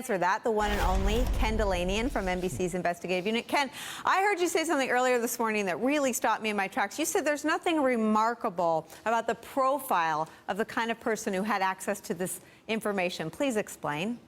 answer that, the one and only Ken Delanian from NBC's investigative unit. Ken, I heard you say something earlier this morning that really stopped me in my tracks. You said there's nothing remarkable about the profile of the kind of person who had access to this information. Please explain.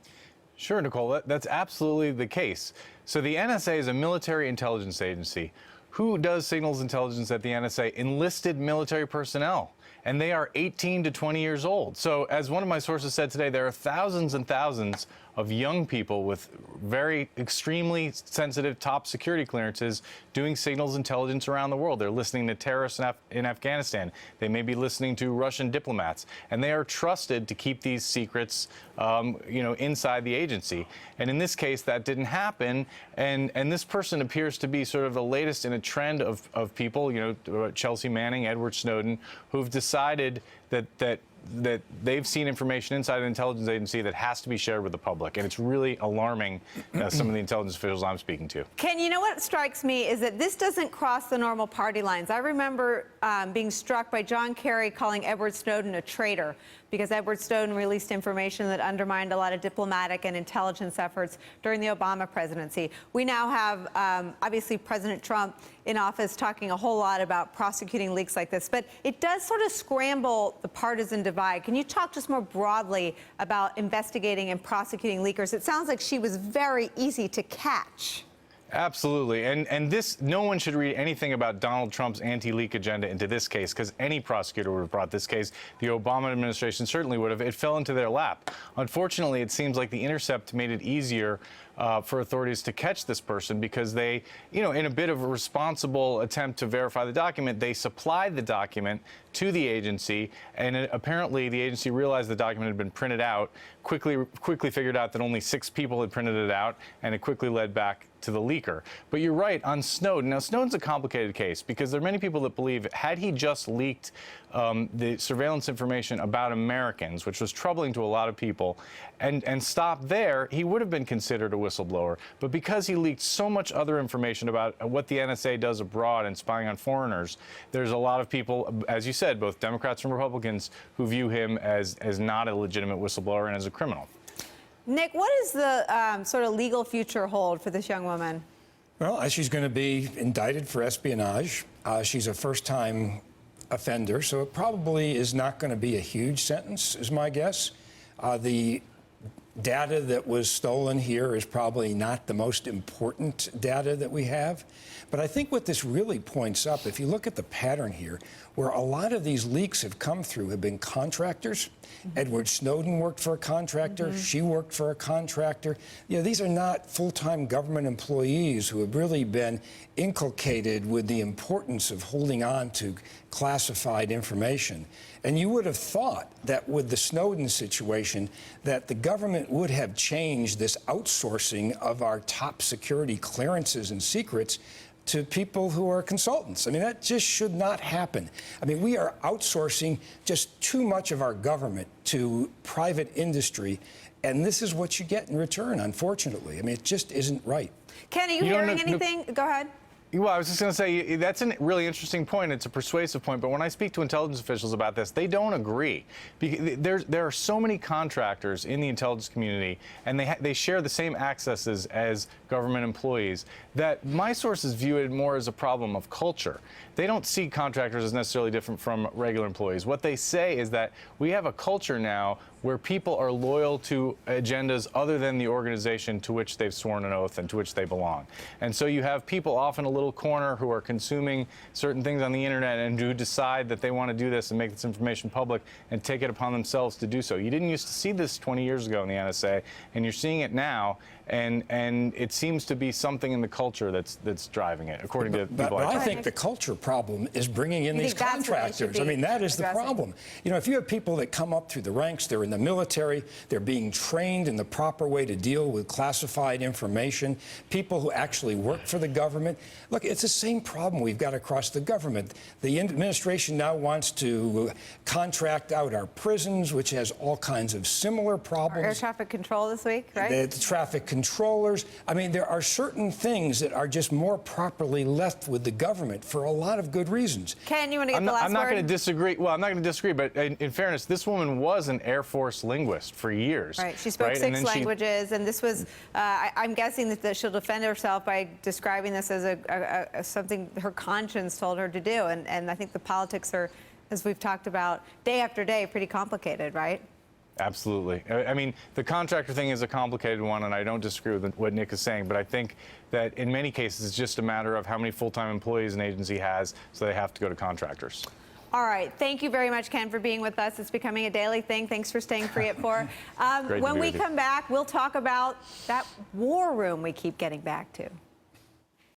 Sure, Nicole, that's absolutely the case. So the NSA is a military intelligence agency. Who does signals intelligence at the NSA? Enlisted military personnel. And they are 18 to 20 years old. So as one of my sources said today, there are thousands and thousands of young people with very extremely sensitive top security clearances doing signals intelligence around the world. They're listening to terrorists in Afghanistan. They may be listening to Russian diplomats, and they are trusted to keep these secrets, inside the agency. And in this case, that didn't happen. And this person appears to be sort of the latest in a trend of people, Chelsea Manning, Edward Snowden, who've decided that they've seen information inside an intelligence agency that has to be shared with the public. And it's really alarming, some of the intelligence officials I'm speaking to. Ken, you know what strikes me is that this doesn't cross the normal party lines. I remember being struck by John Kerry calling Edward Snowden a traitor because Edward Snowden released information that undermined a lot of diplomatic and intelligence efforts during the Obama presidency. We now have, obviously, President Trump in office talking a whole lot about prosecuting leaks like this, but it does sort of scramble the partisan divide. Can you talk just more broadly about investigating and prosecuting leakers? It sounds like she was very easy to catch. Absolutely. And this, no one should read anything about Donald Trump's anti-leak agenda into this case, because any prosecutor would have brought this case. The Obama administration certainly would have. It fell into their lap. Unfortunately, it seems like The Intercept made it easier for authorities to catch this person because they, in a bit of a responsible attempt to verify the document, they supplied the document to the agency, and apparently the agency realized the document had been printed out, quickly figured out that only 6 people had printed it out, and it quickly led back to the leaker. But you're right, on Snowden. Now, Snowden's a complicated case because there are many people that believe had he just leaked the surveillance information about Americans, which was troubling to a lot of people, and stopped there, he would have been considered a whistleblower. But because he leaked so much other information about what the NSA does abroad and spying on foreigners, there's a lot of people, as you said, both Democrats and Republicans, who view him as not a legitimate whistleblower and as a criminal. Nick, what does the sort of legal future hold for this young woman? Well, she's going to be indicted for espionage. She's a first-time offender, so it probably is not going to be a huge sentence, is my guess. The data that was stolen here is probably not the most important data that we have. But I think what this really points up, if you look at the pattern here, where a lot of these leaks have come through have been contractors. Edward Snowden worked for a contractor. She worked for a contractor. These are not full-time government employees who have really been inculcated with the importance of holding on to classified information. And you would have thought that with the Snowden situation, that the government would have changed this outsourcing of our top security clearances and secrets to people who are consultants. I mean, that just should not happen. I mean, we are outsourcing just too much of our government to private industry, and this is what you get in return, unfortunately. I mean, it just isn't right. Ken, are you hearing anything? Go ahead. Well, I was just going to say, that's a really interesting point. It's a persuasive point. But when I speak to intelligence officials about this, they don't agree. There are so many contractors in the intelligence community, and they share the same accesses as government employees, that my sources view it more as a problem of culture. They don't see contractors as necessarily different from regular employees. What they say is that we have a culture now where people are loyal to agendas other than the organization to which they've sworn an oath and to which they belong. And so you have people off in a little corner who are consuming certain things on the internet and who decide that they want to do this and make this information public and take it upon themselves to do so. You didn't used to see this 20 years ago in the NSA, and you're seeing it now, and it seems to be something in the culture that's driving it, according to people. But I think the culture problem is bringing in these contractors. I mean, that is the problem. If you have people that come up through the ranks, they're in the military, they're being trained in the proper way to deal with classified information, people who actually work for the government. Look, it's the same problem we've got across the government. The administration now wants to contract out our prisons, which has all kinds of similar problems. Air traffic control this week, right? The traffic controllers. I mean, there are certain things that are just more properly left with the government for a lot of good reasons. Ken, you want to get the last word? I'm not going to disagree. Well, I'm not going to disagree, but in fairness, this woman was an Air Force Force linguist for years. Right. She spoke 6 languages, and this was, I'm guessing that she'll defend herself by describing this as something her conscience told her to do. And I think the politics are, as we've talked about day after day, pretty complicated, right? Absolutely. I mean, the contractor thing is a complicated one, and I don't disagree with what Nick is saying, but I think that in many cases it's just a matter of how many full-time employees an agency has, so they have to go to contractors. All right. Thank you very much, Ken, for being with us. It's becoming a daily thing. Thanks for staying free at 4. When we come back, we'll talk about that war room we keep getting back to.